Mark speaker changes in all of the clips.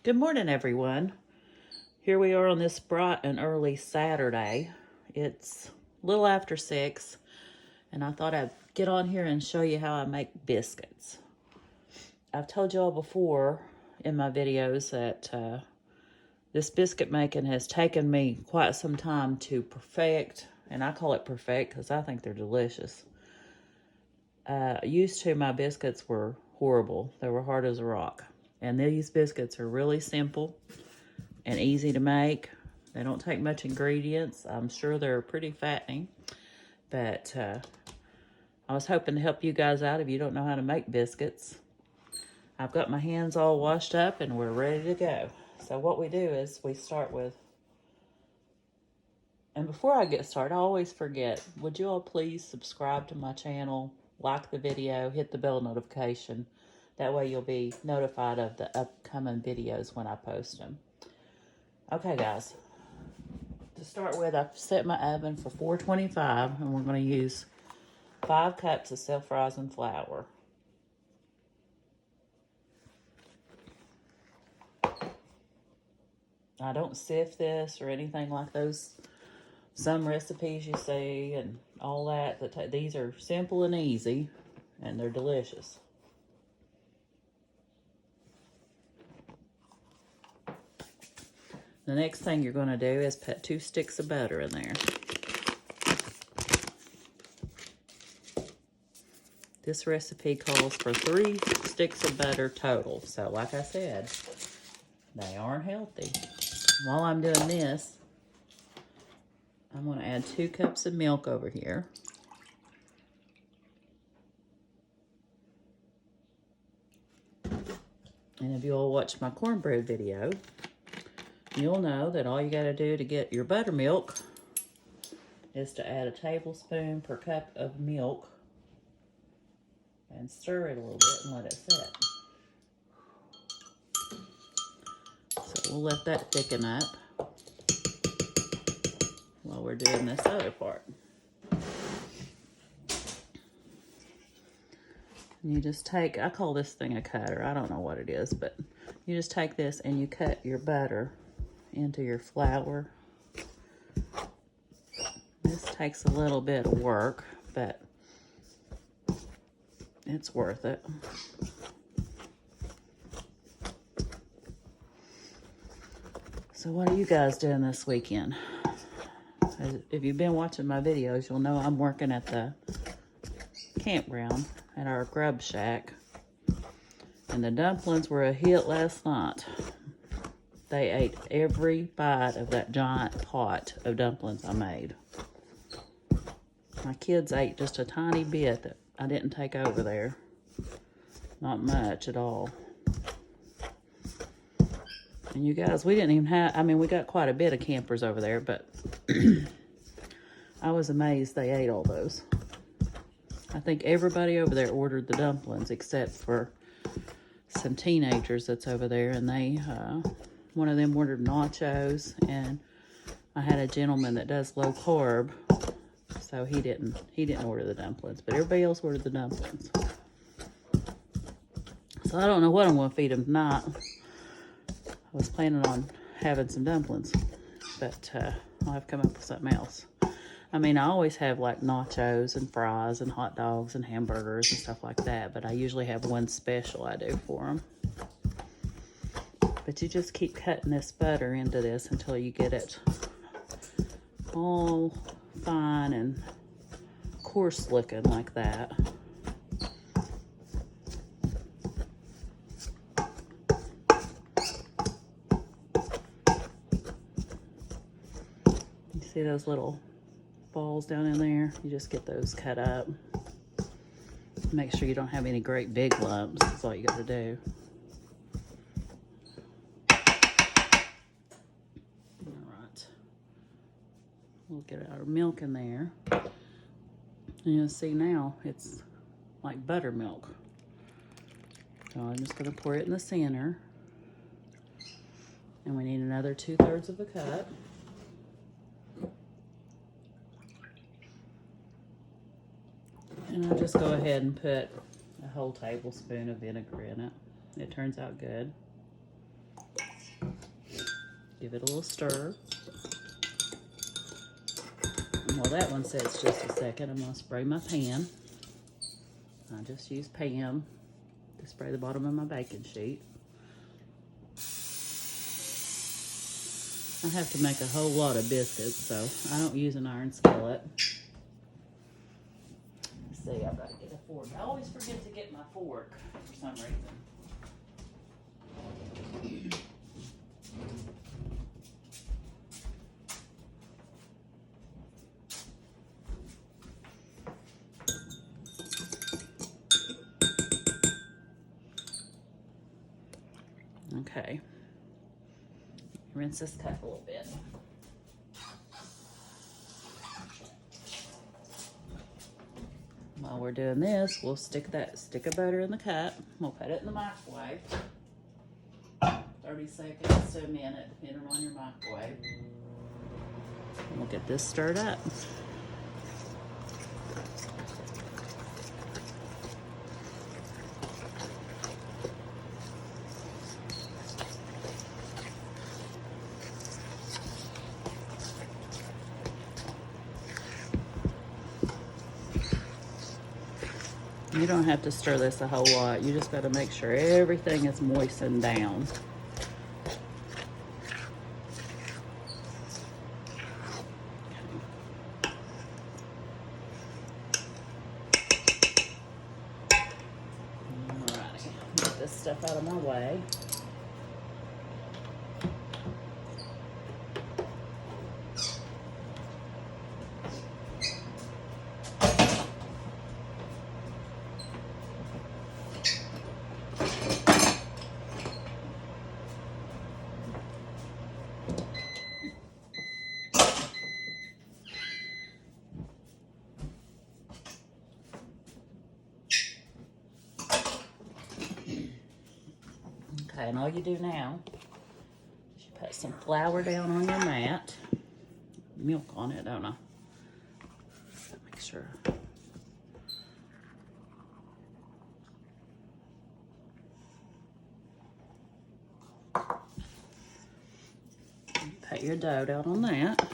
Speaker 1: Good morning, everyone. Here we are on this bright and early Saturday. It's a little after 6, and I thought I'd get on here and show you how I make biscuits. I've told y'all before in my videos that this biscuit making has taken me quite some time to perfect, and I call it perfect because I think they're delicious. Used to, my biscuits were horrible. They were hard as a rock. And these biscuits are really simple and easy to make. They don't take much ingredients. I'm sure they're pretty fattening. But I was hoping to help you guys out if you don't know how to make biscuits. I've got my hands all washed up and we're ready to go. So what we do is we start with, and before I get started, I always forget, would you all please subscribe to my channel, like the video, hit the bell notification. That way you'll be notified of the upcoming videos when I post them. Okay, guys. To start with, I've set my oven for 425, and we're going to use 5 cups of self-rising flour. I don't sift this or anything like those some recipes you see and all that. These are simple and easy, and they're delicious. The next thing you're going to do is put 2 sticks of butter in there. This recipe calls for 3 sticks of butter total. So like I said, they aren't healthy. While I'm doing this, I'm going to add 2 cups of milk over here. And if you all watch my cornbread video, you'll know that all you got to do to get your buttermilk is to add a tablespoon per cup of milk and stir it a little bit and let it set. So we'll let that thicken up while we're doing this other part. And you just take, I call this thing a cutter. I don't know what it is, but you just take this and you cut your butter into your flour. This takes a little bit of work, but it's worth it. So what are you guys doing this weekend? If you've been watching my videos, you'll know I'm working at the campground at our grub shack. And the dumplings were a hit last night. They ate every bite of that giant pot of dumplings I made. My kids ate just a tiny bit that I didn't take over there. Not much at all. And you guys, we didn't even have, I mean, we got quite a bit of campers over there, but I was amazed they ate all those. I think everybody over there ordered the dumplings except for some teenagers that's over there, and they, one of them ordered nachos, and I had a gentleman that does low carb, so he didn't order the dumplings, but everybody else ordered the dumplings. So I don't know what I'm going to feed them tonight. I was planning on having some dumplings, but I'll have to come up with something else. I mean, I always have like nachos and fries and hot dogs and hamburgers and stuff like that, but I usually have one special I do for them. But you just keep cutting this butter into this until you get it all fine and coarse looking like that. You see those little balls down in there? You just get those cut up. Make sure you don't have any great big lumps. That's all you got to do. Alright. We'll get our milk in there. And you'll see now it's like buttermilk. So I'm just going to pour it in the center. And we need another 2/3 of a cup. And I'll just go ahead and put a whole tablespoon of vinegar in it. It turns out good. Give it a little stir. And while that one sets just a second, I'm going to spray my pan. I just use Pam to spray the bottom of my baking sheet. I have to make a whole lot of biscuits, so I don't use an iron skillet. Let's see, I've got to get a fork. I always forget to get my fork for some reason. Okay. Rinse this cup a little bit. While we're doing this, we'll stick of butter in the cup. We'll put it in the microwave. 30 seconds to a minute, depending on your microwave. And we'll get this stirred up. You don't have to stir this a whole lot. You just got to make sure everything is moistened down. Alrighty, get this stuff out of my way. Okay, and all you do now is you put some flour down on your mat. Milk on it, don't I? Make sure. Put your dough down on that.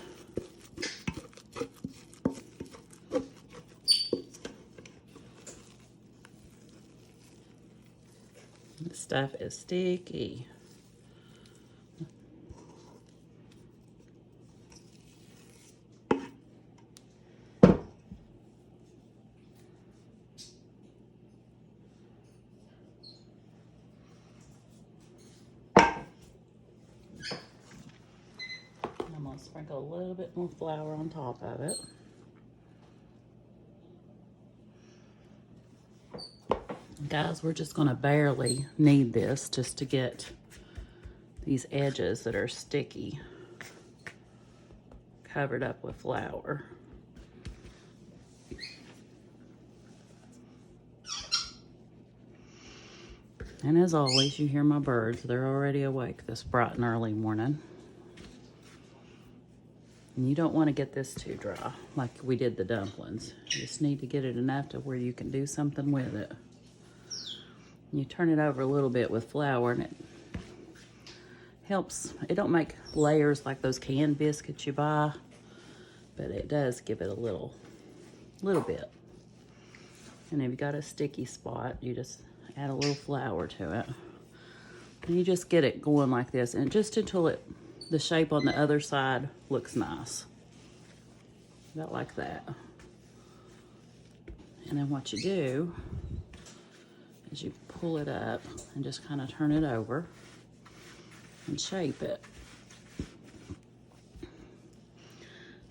Speaker 1: This stuff is sticky. I'm going to sprinkle a little bit more flour on top of it. Guys, we're just going to barely knead this just to get these edges that are sticky covered up with flour. And as always, you hear my birds. They're already awake this bright and early morning. And you don't want to get this too dry like we did the dumplings. You just need to get it enough to where you can do something with it. You turn it over a little bit with flour and it helps. It don't make layers like those canned biscuits you buy, but it does give it a little bit. And if you got a sticky spot, you just add a little flour to it. And you just get it going like this, and just until the shape on the other side looks nice. About like that. And then what you do is you pull it up and just kind of turn it over and shape it.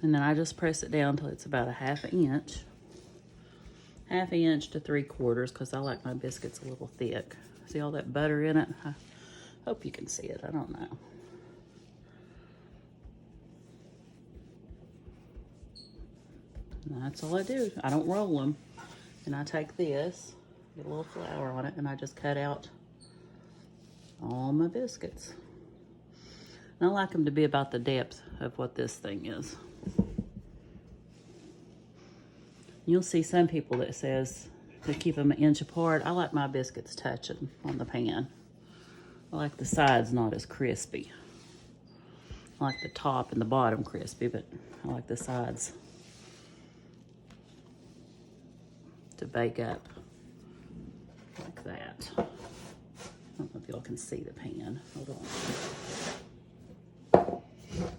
Speaker 1: And then I just press it down till it's about a half inch to 3/4, because I like my biscuits a little thick. See all that butter in it? I hope you can see it. I don't know. And that's all I do. I don't roll them. And I take this, get a little flour on it, and I just cut out all my biscuits. And I like them to be about the depth of what this thing is. You'll see some people that says to keep them an inch apart. I like my biscuits touching on the pan. I like the sides not as crispy. I like the top and the bottom crispy, but I like the sides to bake up like that. I don't know if y'all can see the pan. Hold on.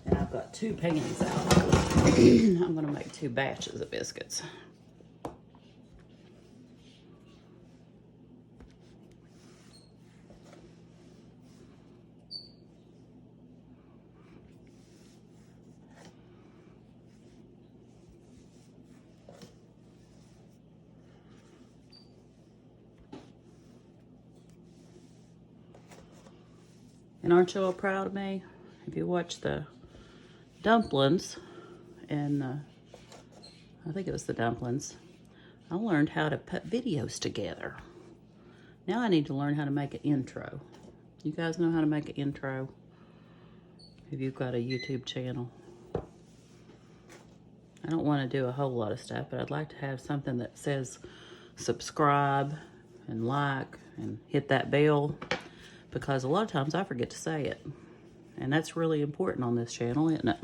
Speaker 1: And I've got 2 pans out. I'm gonna make 2 batches of biscuits. And aren't you all proud of me? If you watch the dumplings, and I think it was the dumplings, I learned how to put videos together. Now I need to learn how to make an intro. You guys know how to make an intro? If you've got a YouTube channel. I don't want to do a whole lot of stuff, but I'd like to have something that says subscribe and like and hit that bell, because a lot of times I forget to say it. And that's really important on this channel, isn't it?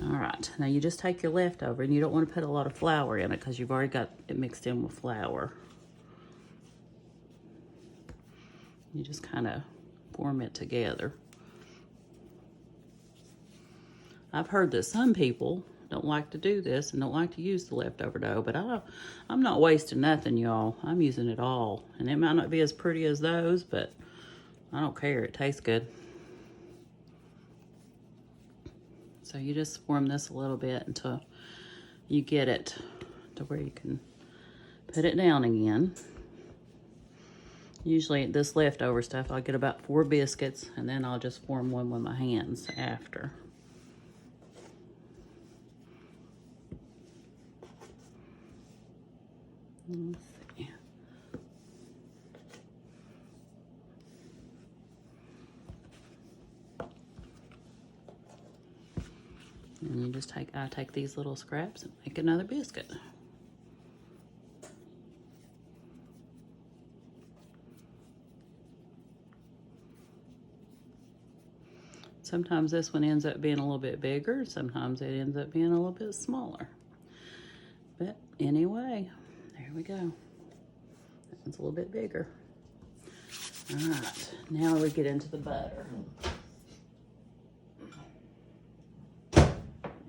Speaker 1: All right, now you just take your leftover, and you don't want to put a lot of flour in it because you've already got it mixed in with flour. You just kind of form it together. I've heard that some people don't like to do this and don't like to use the leftover dough, but I'm not wasting nothing, y'all. I'm using it all. And it might not be as pretty as those, but I don't care. It tastes good. So you just form this a little bit until you get it to where you can put it down again. Usually this leftover stuff, I'll get about 4 biscuits, and then I'll just form one with my hands after. Let's see. And you just I take these little scraps and make another biscuit. Sometimes this one ends up being a little bit bigger. Sometimes it ends up being a little bit smaller. But anyway, there we go. That one's a little bit bigger. All right, now we get into the butter.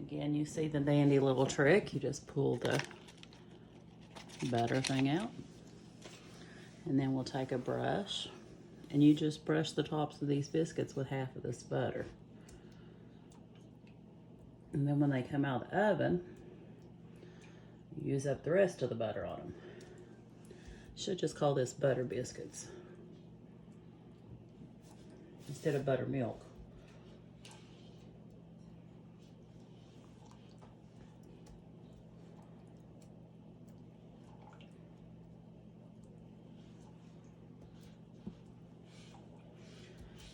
Speaker 1: Again, you see the dandy little trick. You just pull the butter thing out. And then we'll take a brush, and you just brush the tops of these biscuits with half of this butter. And then when they come out of the oven, you use up the rest of the butter on them. Should just call this butter biscuits instead of buttermilk.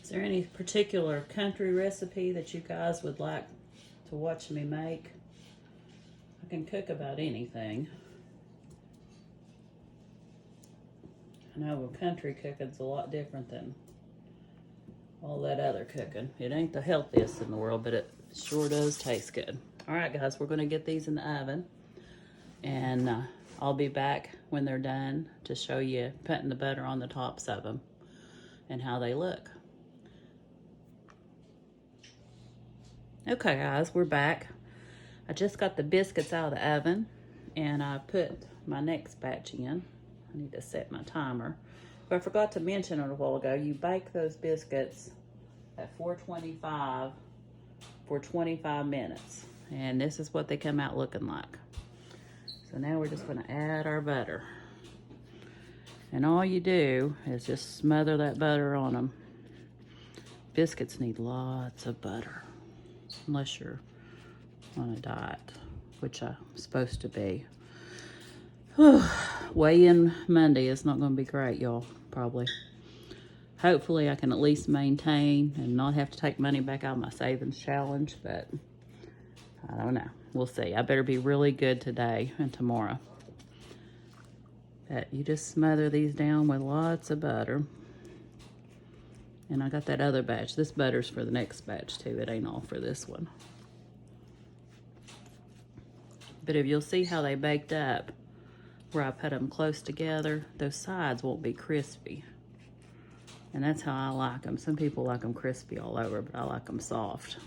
Speaker 1: Is there any particular country recipe that you guys would like to watch me make? I can cook about anything. I know country cooking's a lot different than all that other cooking. It ain't the healthiest in the world, but it sure does taste good. All right, guys, we're gonna get these in the oven, and I'll be back when they're done to show you putting the butter on the tops of them and how they look. Okay, guys, we're back. I just got the biscuits out of the oven, and I put my next batch in. I need to set my timer. But I forgot to mention it a while ago, you bake those biscuits at 425 for 25 minutes. And this is what they come out looking like. So now we're just gonna add our butter. And all you do is just smother that butter on them. Biscuits need lots of butter, unless you're on a diet, which I'm supposed to be. Weigh-in Monday is not going to be great, y'all, probably. Hopefully I can at least maintain and not have to take money back out of my savings challenge, but I don't know. We'll see. I better be really good today and tomorrow. But you just smother these down with lots of butter. And I got that other batch. This butter's for the next batch too. It ain't all for this one. But if you'll see how they baked up, where I put them close together, those sides won't be crispy. And that's how I like them. Some people like them crispy all over, but I like them soft.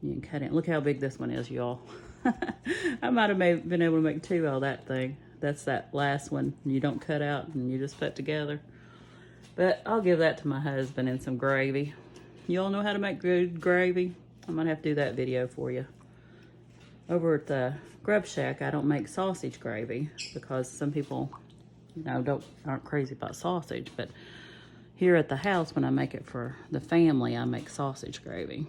Speaker 1: You can cut it. Look how big this one is, y'all. I might have been able to make 2 out of that thing. That's that last one you don't cut out and you just put together. But I'll give that to my husband and some gravy. You all know how to make good gravy? I might have to do that video for you. Over at the Grub Shack, I don't make sausage gravy because some people, you know, aren't crazy about sausage. But here at the house, when I make it for the family, I make sausage gravy.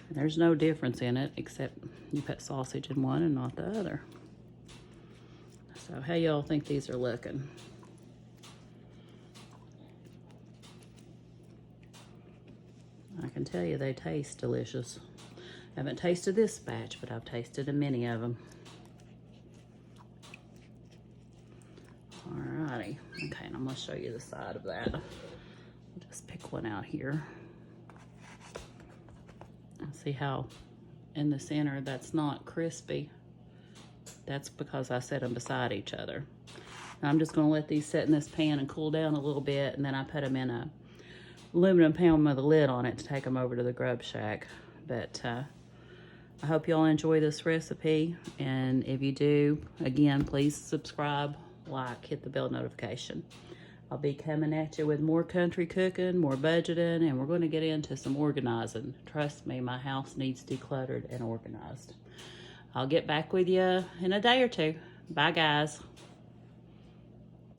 Speaker 1: And there's no difference in it except you put sausage in one and not the other. So how y'all think these are looking? I can tell you they taste delicious. I haven't tasted this batch, but I've tasted a many of them. Alrighty, okay, and I'm gonna show you the side of that. I'll just pick one out here. See how in the center that's not crispy. That's because I set them beside each other. Now I'm just gonna let these sit in this pan and cool down a little bit, and then I put them in a aluminum pan with a lid on it to take them over to the Grub Shack. But I hope y'all enjoy this recipe, and if you do, again, please subscribe, like, hit the bell notification. I'll be coming at you with more country cooking, more budgeting, and we're going to get into some organizing. Trust me, my house needs decluttered and organized. I'll get back with you in a day or two. Bye, guys.